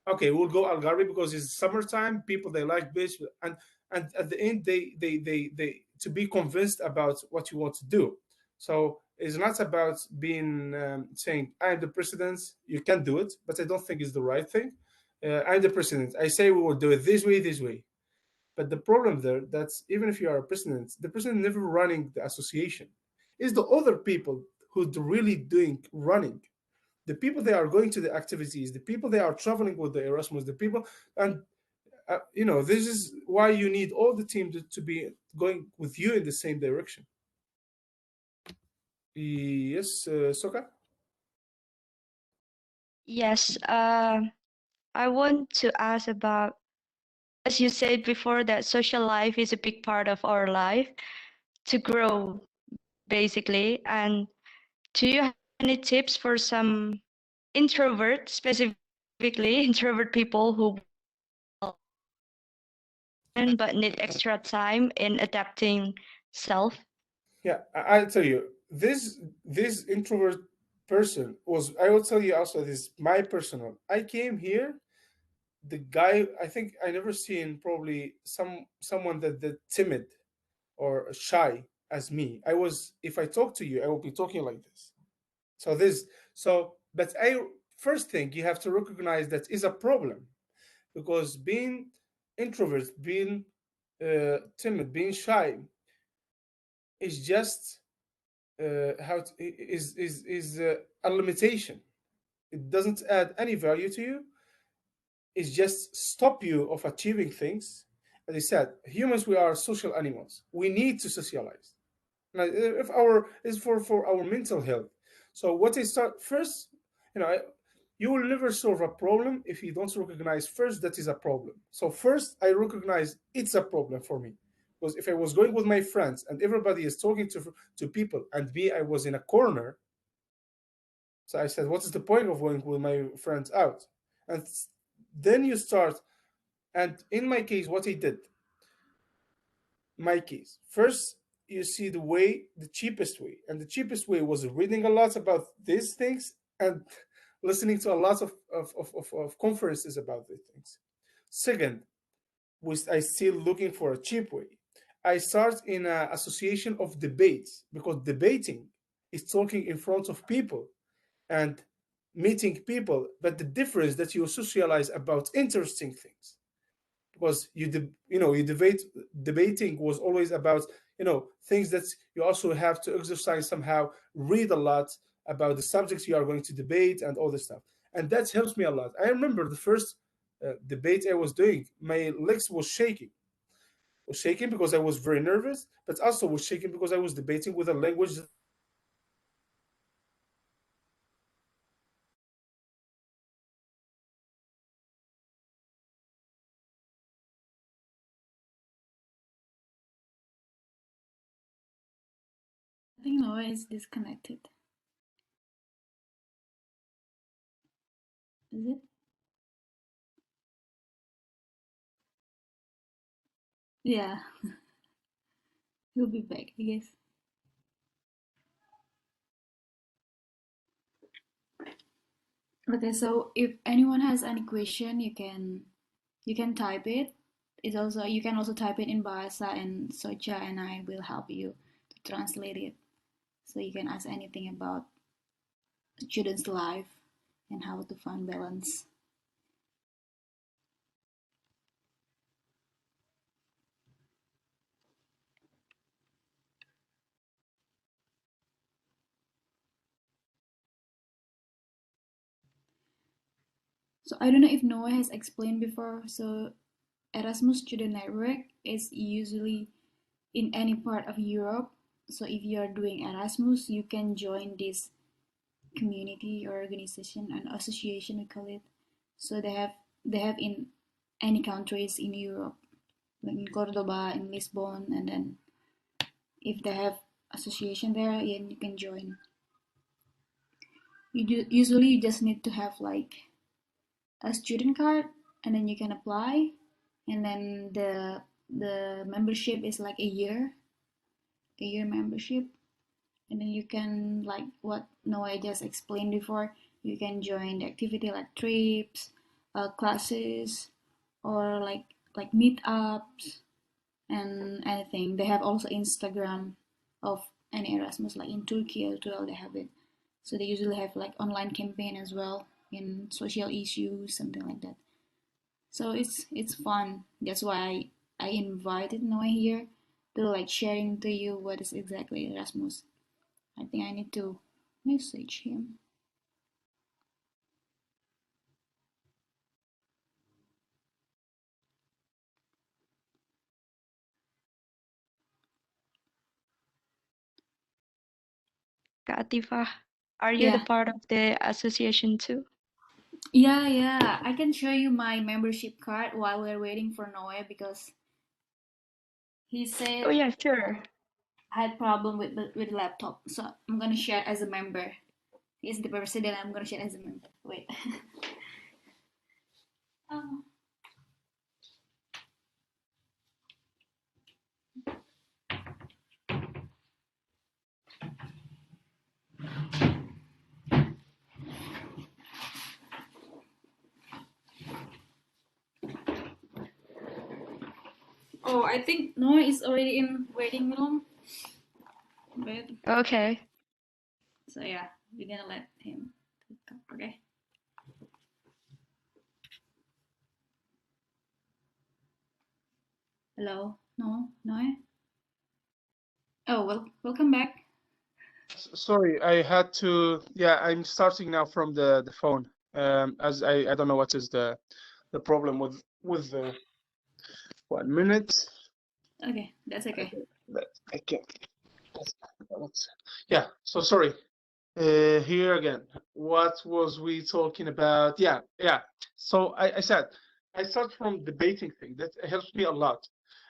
B: okay, we'll go Algarve because it's summertime. People they like beach, and at the end they to be convinced about what you want to do. So it's not about being saying I'm the president. You can do it, but I don't think it's the right thing. I'm the president. I say we will do it this way, this way. But the problem there, that's even if you are a president, the president never running the association. It's the other people who really doing running. The people they are going to the activities, the people they are traveling with the Erasmus, the people, and this is why you need all the team to be going with you in the same direction. Yes, Soka.
A: Yes, I want to ask about, as you said before, that social life is a big part of our life to grow, basically. And do you have any tips for some introvert, specifically introvert people who but need extra time in adapting self?
B: Yeah, I'll tell you this introvert person was. I will tell you also this my personal. I came here. The guy I think I never seen probably someone that timid or shy as me. I was if I talk to you, I will be talking like this. So this but I first thing you have to recognize that is a problem because being introvert, being timid, being shy is just a limitation. It doesn't add any value to you. It's just stop you of achieving things. As I said, humans we are social animals. We need to socialize. Now, if our is for our mental health. So what I start first, you will never solve a problem if you don't recognize first that is a problem. So first, I recognize it's a problem for me. Because if I was going with my friends and everybody is talking to people and me, I was in a corner. So I said, what is the point of going with my friends out? And then you start. And in my case, what I did, my case, first you see the cheapest way. And the cheapest way was reading a lot about these things and listening to a lot of conferences about these things. Second, was I still looking for a cheap way. I start in an association of debates because debating is talking in front of people and meeting people, but the difference that you socialize about interesting things because you debating was always about things that you also have to exercise somehow, read a lot about the subjects you are going to debate and all this stuff, and that helps me a lot. I remember the first debate I was doing, my legs was shaking because I was very nervous, but also was shaking because I was debating with a language that
C: I think Noah is disconnected. Is it? Yeah, he'll be back, I guess. Okay, so if anyone has any question, you can type it. It's also you can also type it in Bahasa and Socha, and I will help you to translate it. So you can ask anything about students' life and how to find balance. So I don't know if Noah has explained before. So Erasmus Student Network is usually in any part of Europe. So if you are doing Erasmus, you can join this community or organization and association we call it. So they have in any countries in Europe, like in Cordoba, in Lisbon, and then if they have association there, then you can join. Usually you just need to have like a student card, and then you can apply. and then the membership is like a year membership, and then you can, like what Noah just explained before, you can join the activity like trips, classes, or like meetups and anything. They have also Instagram of any Erasmus, like in Turkey as well they have it. So they usually have like online campaign as well in social issues, something like that. So it's fun. That's why I invited Noah here to like sharing to you what is exactly Erasmus. I think I need to message him.
A: Kak Atifah, are you the
C: Yeah,
A: part of the association too?
C: yeah. I can show you my membership card while we're waiting for Noah because he
A: Oh
C: said
A: yeah, sure.
C: I had problem with the laptop. So I'm gonna share as a member. He's the president. I'm gonna share as a member. Wait. Oh. Oh, I think Noah is already in waiting room. Wait.
A: Okay.
C: So yeah, we're gonna let him talk. Okay. Hello, Noah. Oh well, welcome back.
B: Sorry, I had to. Yeah, I'm starting now from the phone. As I don't know what is the problem with the 1 minute.
C: Okay, that's okay.
B: I can't. Yeah. So sorry. Here again. What was we talking about? Yeah. So I said I start from debating thing that helps me a lot,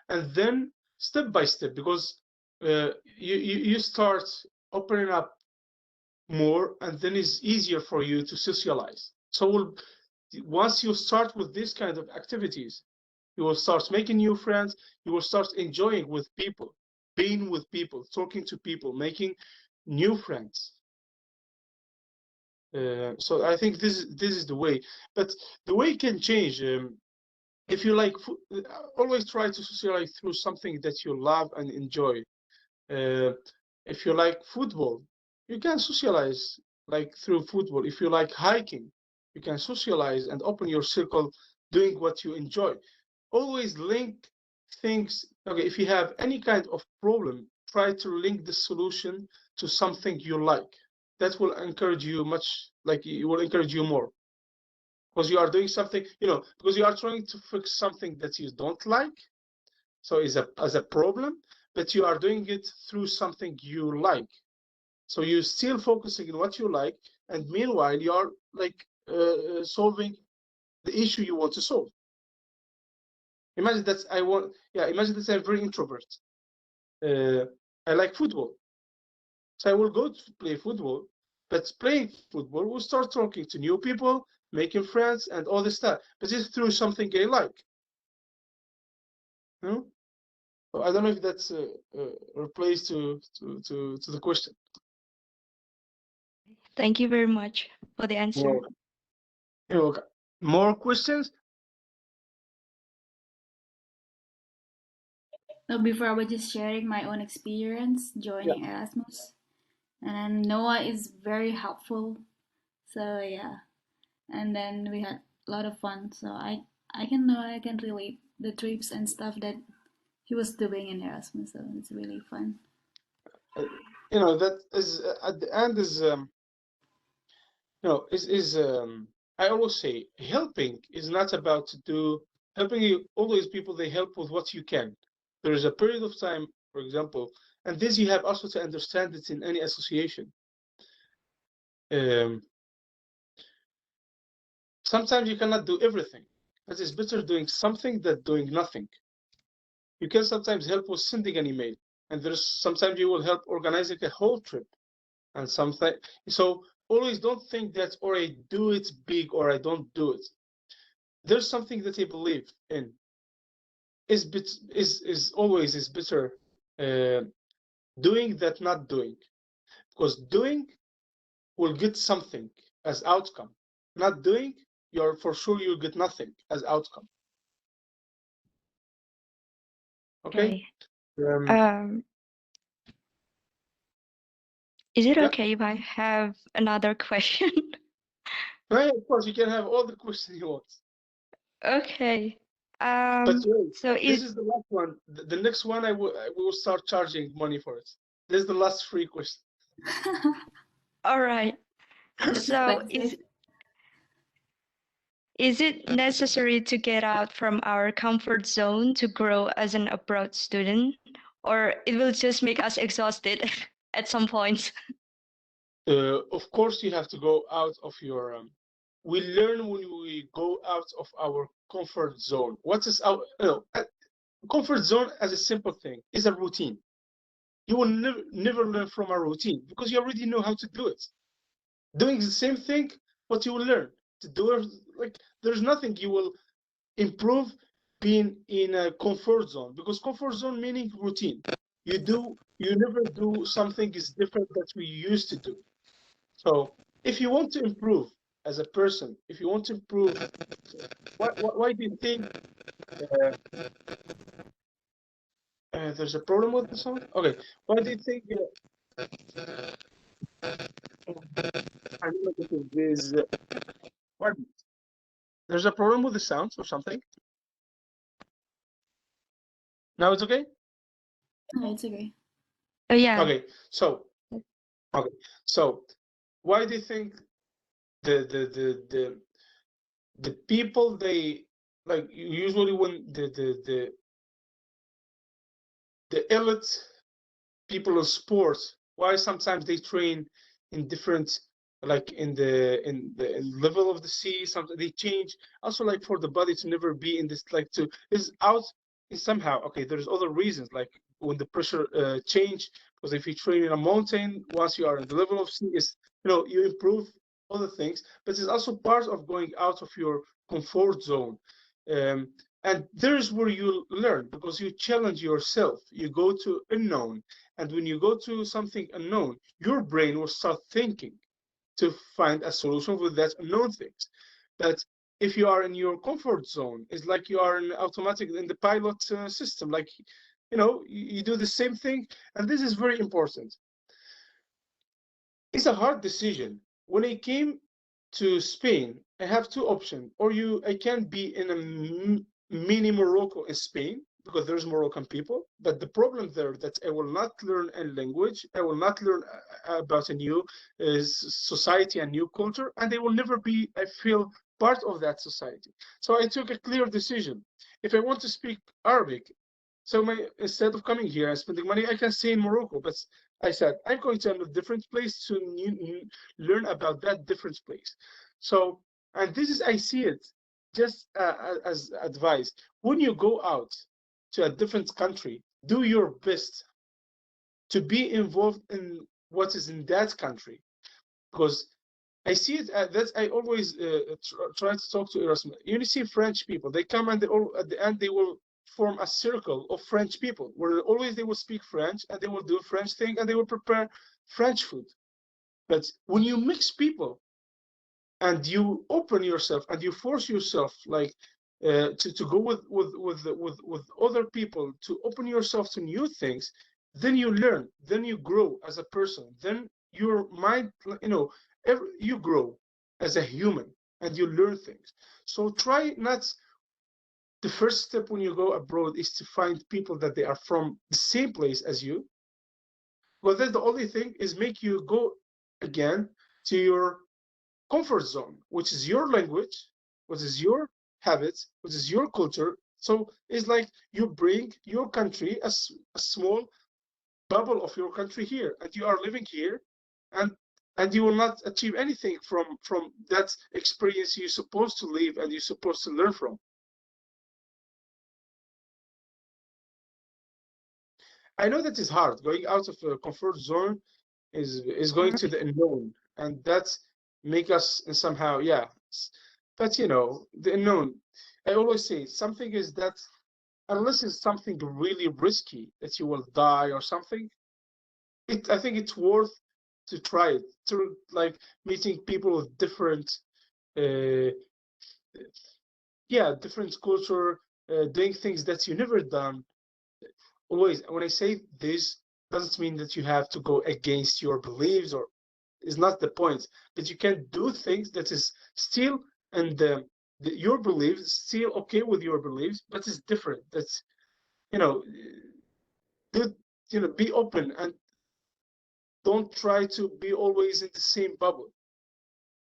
B: and then step by step because you start opening up more, and then it's easier for you to socialize. So once you start with this kind of activities, you will start making new friends. You will start enjoying with people, being with people, talking to people, making new friends. So I think this is the way, but the way can change. If you like, always try to socialize through something that you love and enjoy. Uh, if you like football, you can socialize like through football. If you like hiking, you can socialize and open your circle doing what you enjoy. Always link things. Okay, if you have any kind of problem, try to link the solution to something you like. That will encourage you much, like it will encourage you more because you are doing something, because you are trying to fix something that you don't like. So is as a problem, but you are doing it through something you like. So you're still focusing on what you like, and meanwhile you are like solving the issue you want to solve. Imagine that imagine that I'm very introvert. I like football, so I will go to play football. But playing football, we'll start talking to new people, making friends, and all this stuff. But it's through something I like. You know? So I don't know if that's replace to the question.
A: Thank you very much for the answer.
B: You're welcome. More questions?
C: No, before I was just sharing my own experience
B: Yeah.
C: joining Erasmus, and then Noah is very helpful. So yeah, and then we had a lot of fun. So I can know I can relate the trips and stuff that he was doing in Erasmus. So it's really fun.
B: That is at the end is I always say helping is not about to do helping you always people they help with what you can. There is a period of time, for example, and this you have also to understand it in any association. Um, Sometimes you cannot do everything, but it's better doing something than doing nothing. You can sometimes help with sending an email, and there's sometimes you will help organizing a whole trip, and something. So always don't think that, or I do it big or I don't do it. There's something that I believe in. is always better doing than not doing, because doing will get something as outcome. Not doing, you're for sure you'll get nothing as outcome. Okay.
A: Is it
B: Yeah.
A: okay if I have another question?
B: Yeah, of course, you can have all the questions you want.
A: Okay.
B: But wait,
A: So
B: this is the last one. The next one, we will start charging money for it. This is the last free question.
A: all right. So is it necessary to get out from our comfort zone to grow as an abroad student, or it will just make us exhausted at some point?
B: Of course, you have to go out of your. We learn when we go out of our comfort zone. What is our comfort zone? As a simple thing, is a routine. You will never learn from a routine because you already know how to do it. Doing the same thing, what you will learn to do it, like there's nothing you will improve being in a comfort zone, because comfort zone meaning routine. You never do something is different that we used to do. So if you want to improve as a person, if you want to improve, why do you think there's a problem with the sound? Okay, why do you think this? There's a problem with the sound or something? Now it's okay?
C: No, it's okay.
A: Oh yeah.
B: Okay, so why do you think the people, they like usually when the elite people of sports, why sometimes they train in different, like in the level of the sea, sometimes they change also, like for the body to never be in this, like to is out is somehow okay. There's other reasons, like when the pressure change, because if you train in a mountain, once you are in the level of sea, is you improve other things, but it's also part of going out of your comfort zone. And there's where you learn, because you challenge yourself, you go to unknown. And when you go to something unknown, your brain will start thinking to find a solution with that unknown things. But if you are in your comfort zone, it's like you are in automatic in the pilot system. Like, you do the same thing. And this is very important. It's a hard decision. When I came to Spain, I have two options. Or I can be in a mini Morocco in Spain, because there's Moroccan people. But the problem there that I will not learn a language, I will not learn about a new society, a new culture, and I will never be, I feel, part of that society. So I took a clear decision. If I want to speak Arabic, so instead of coming here and spending money, I can stay in Morocco. But I said, I'm going to a different place to learn about that different place. So, and this is, I see it just as advice. When you go out to a different country, do your best to be involved in what is in that country. Because I see it, that's, I always try to talk to Erasmus. You see French people, they come and at the end, they will form a circle of French people where always they will speak French and they will do French thing and they will prepare French food. But when you mix people and you open yourself and you force yourself, like to go with other people, to open yourself to new things, then you learn, then you grow as a person, then your mind, you grow as a human and you learn things. So try not, the first step when you go abroad is to find people that they are from the same place as you. Well, that's the only thing is make you go again to your comfort zone, which is your language, which is your habits, which is your culture. So it's like you bring your country as a small bubble of your country here, and you are living here, and you will not achieve anything from that experience you're supposed to live and you're supposed to learn from. I know that is hard. Going out of a comfort zone is going to the unknown, and that's make us somehow, yeah. But the unknown. I always say something is that unless it's something really risky that you will die or something, I think it's worth to try it. To like meeting people with different, different culture, doing things that you never done. Always, when I say this, doesn't mean that you have to go against your beliefs, or is not the point. But you can do things that is still, and your beliefs still okay with your beliefs, but it's different. That's, you know, do, be open, and don't try to be always in the same bubble,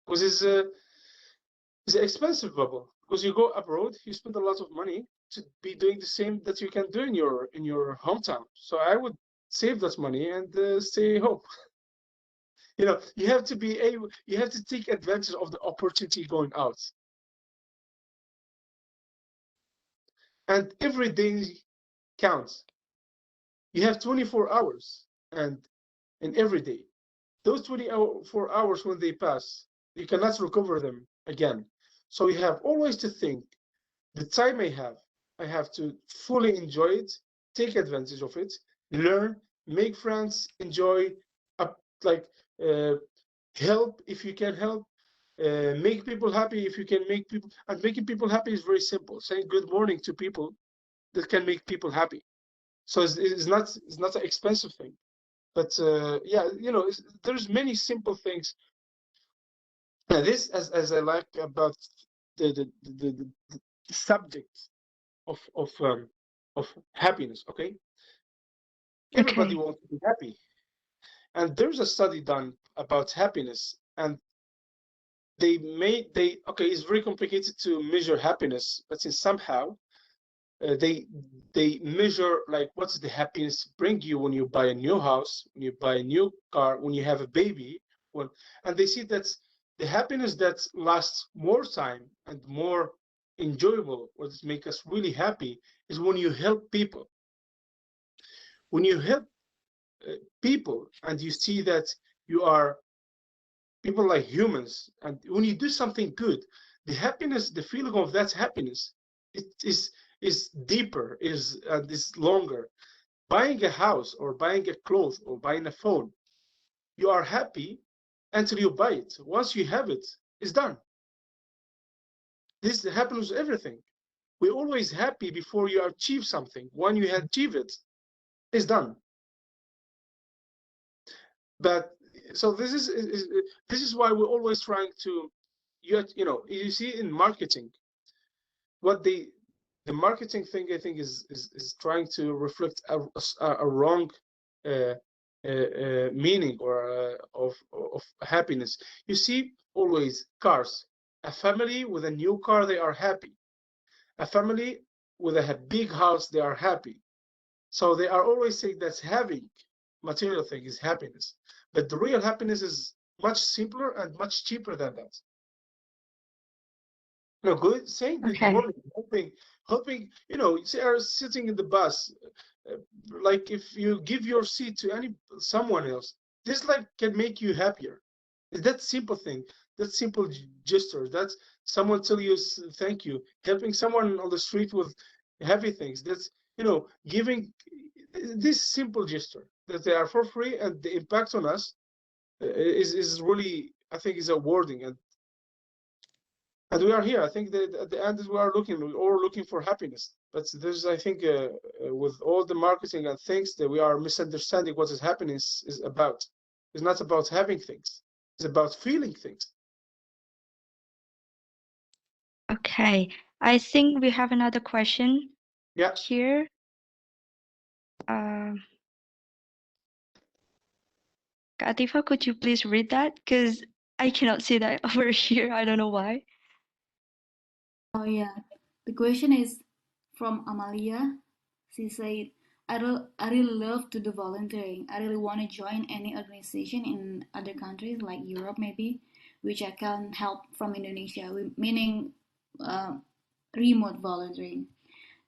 B: because it's an expensive bubble. Because you go abroad, you spend a lot of money to be doing the same that you can do in your hometown. So I would save that money and stay home. You have to be able, you have to take advantage of the opportunity going out. And every day counts. You have 24 hours, and in every day, those 24 hours, when they pass, you cannot recover them again. So you have always to think, the time I have to fully enjoy it, take advantage of it, learn, make friends, enjoy, like help if you can help, make people happy if you can make people. And making people happy is very simple. Saying good morning to people, that can make people happy. So it's not an expensive thing. But there's many simple things. This, as I like about the subject of happiness. Okay, everybody
A: Okay.
B: wants to be happy, and there's a study done about happiness, and it's very complicated to measure happiness, but somehow they measure, like, what's the happiness bring you when you buy a new house, when you buy a new car, when you have a baby, and they see that the happiness that lasts more time and more enjoyable, what makes us really happy, is when you help people. When you help people, and you see that you are people like humans, and when you do something good, the happiness, the feeling of that happiness, it is deeper, is longer. Buying a house, or buying a clothes, or buying a phone, you are happy until you buy it. Once you have it, it's done. This happens with everything. We're always happy before you achieve something. When you achieve it, it's done. But so this is why we're always trying to, you see in marketing, what the marketing thing, I think, is trying to reflect a wrong meaning, or of happiness. You see, always cars. A family with a new car, they are happy. A family with a big house, they are happy. So they are always saying that having material thing is happiness, but the real happiness is much simpler and much cheaper than that. Saying good
A: Okay.
B: morning, helping, say, are sitting in the bus, uh, like, if you give your seat to someone else, this, like, can make you happier. It's that simple thing, that simple gesture, that someone tell you thank you, helping someone on the street with heavy things. That's, giving this simple gesture, that they are for free, and the impact on us is really, I think, is rewarding. And we are here. I think that at the end, we're all looking for happiness. But there's, I think, with all the marketing and things, that we are misunderstanding what is happiness is about. It's not about having things. It's about feeling things.
A: Okay. I think we have another question
B: Yeah.
A: here. Um, Katifa, could you please read that? Because I cannot see that over here. I don't know why.
C: Oh yeah, the question is from Amalia. She said, I really love to do volunteering. I really want to join any organization in other countries like Europe maybe, which I can help from Indonesia, meaning uh, remote volunteering.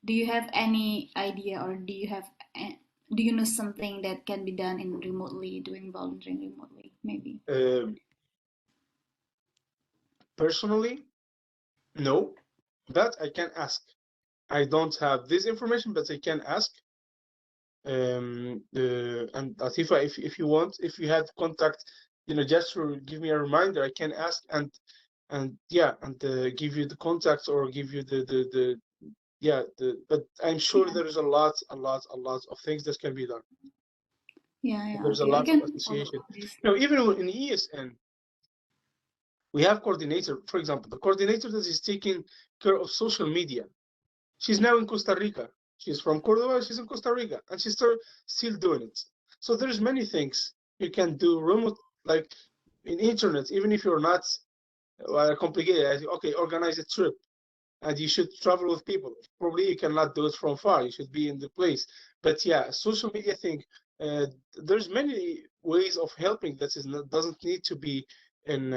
C: Do you have any idea, or do you know something that can be done in remotely, doing volunteering remotely maybe?
B: Personally, no, but I can ask. I don't have this information, but I can ask. And Atifa, if you want, if you have contact, just to give me a reminder, I can ask and yeah, and give you the contacts or give you the yeah, but I'm sure
C: Yeah.
B: there is a lot of things that can be done.
C: Yeah.
B: There's a
C: Okay, I
B: lot of
C: can follow
B: association.
C: up this.
B: Even in ESN, we have coordinator. For example, the coordinator that is taking care of social media. She's now in Costa Rica. She's from Cordoba. She's in Costa Rica, and she's still doing it. So there's many things you can do remote, like in internet. Even if you're not complicated, okay, organize a trip, and you should travel with people. Probably you cannot do it from far. You should be in the place. But yeah, social media thing. There's many ways of helping that doesn't need to be in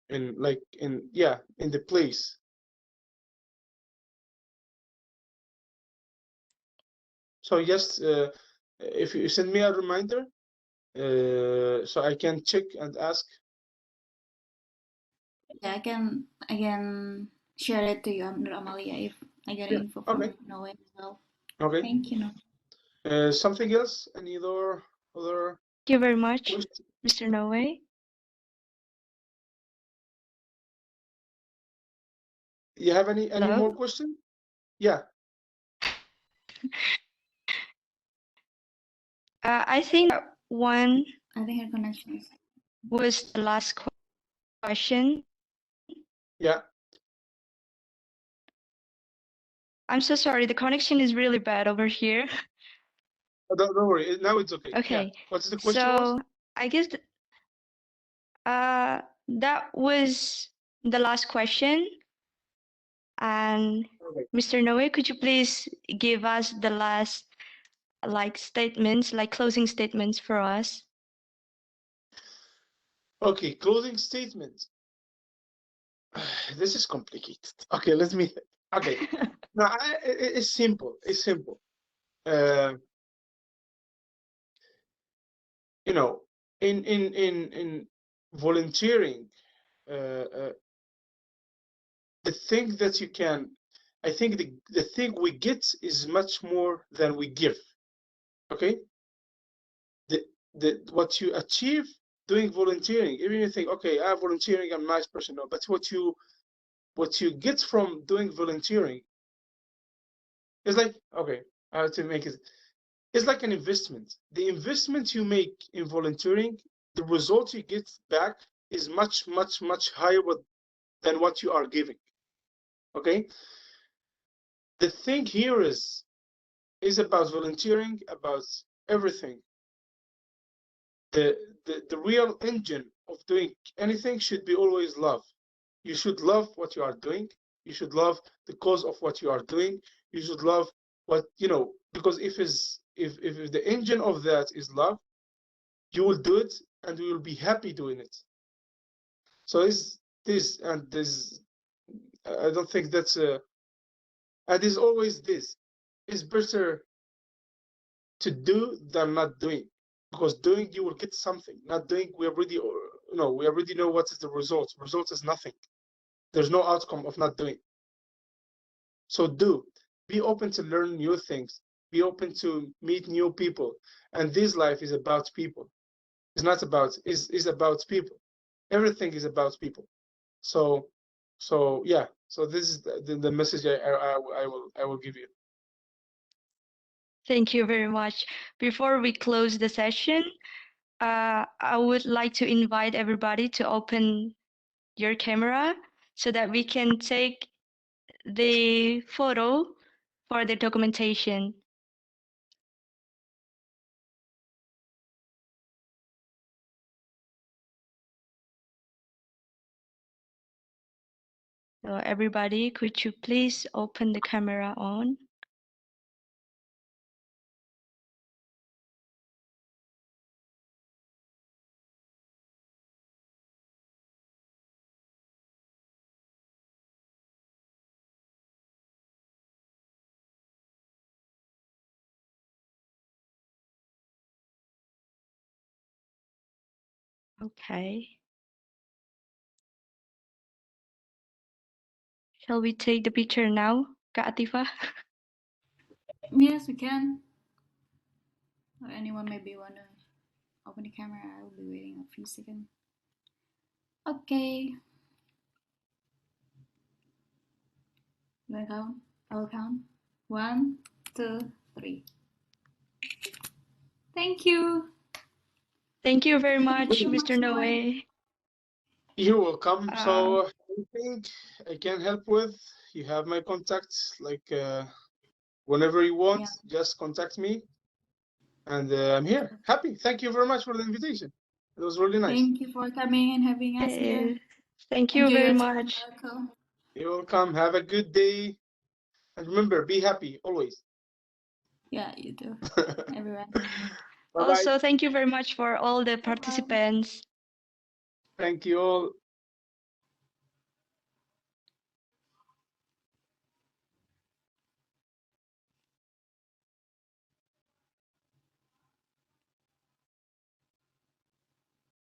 B: in the place. So just if you send me a reminder, so I can check and ask.
C: Yeah, I can share it to you, Amalia, if I get
B: Yeah.
C: info
B: Okay.
C: from Noe as well.
B: Okay.
C: Thank you, Noe.
B: Something else? Any other
A: Thank you very much,
B: question?
A: Mr. Noe.
B: You have any
A: Hello?
B: more question? Yeah.
A: I think that one
C: I think her connection is.
A: was the last question.
B: Yeah.
A: I'm so sorry, the connection is really bad over here.
B: Don't worry. Now it's okay.
A: Okay,
B: Yeah. What's the question was?
A: so I guess that was the last question. And
B: Okay.
A: Mr. Noe, could you please give us the last statements, like closing statements for us?
B: Okay. Closing statement. This is complicated. Okay. Let me. Okay. No, it's simple. It's simple. In volunteering, the thing that you can, I think the thing we get is much more than we give. Okay. What you achieve doing volunteering, even you think, okay, I'm volunteering, I'm a nice person. No, but what you get from doing volunteering is like, okay, I have to make it. It's like an investment. The investment you make in volunteering, the result you get back is much higher than what you are giving. Okay. The thing here is about volunteering, about everything. The real engine of doing anything should be always love. You should love what you are doing. You should love the cause of what you are doing. You should love what, because if the engine of that is love, you will do it and you will be happy doing it. So is this and this. I don't think that's and is always this. It's better to do than not doing, because doing you will get something. Not doing, we already know what is the result. Result is nothing. There's no outcome of not doing. So do. Be open to learn new things. Be open to meet new people. And this life is about people. It's not about, is about people. Everything is about people. So yeah. So this is the message I will give you.
A: Thank you very much. Before we close the session, I would like to invite everybody to open your camera so that we can take the photo for the documentation. So everybody, could you please open the camera on? Okay. Shall we take the picture now, Kak Atifa?
C: Yes, we can. Or anyone maybe want to open the camera. I will be waiting a few seconds. Okay. You wanna count? I will count. 1, 2, 3. Thank you.
A: Thank you very
C: Thank you
A: much,
C: so much,
A: Mr.
C: Noe.
A: Noe.
B: You're welcome.
A: Uh,
B: So anything I can help with, you have my contacts. Like whenever you want,
C: Yeah.
B: just contact me, and I'm here. Happy. Thank you very much for the invitation. It was really nice.
C: Thank you for coming and having us here.
A: Thank you
C: Enjoy
A: very
C: your time in
A: much.
C: Morocco.
B: You're welcome. Have a good day, and remember, be happy always.
C: Yeah, you too. Everyone.
B: Bye bye.
A: Also, thank you very much for all the
C: Bye-bye.
A: participants.
B: Thank you all.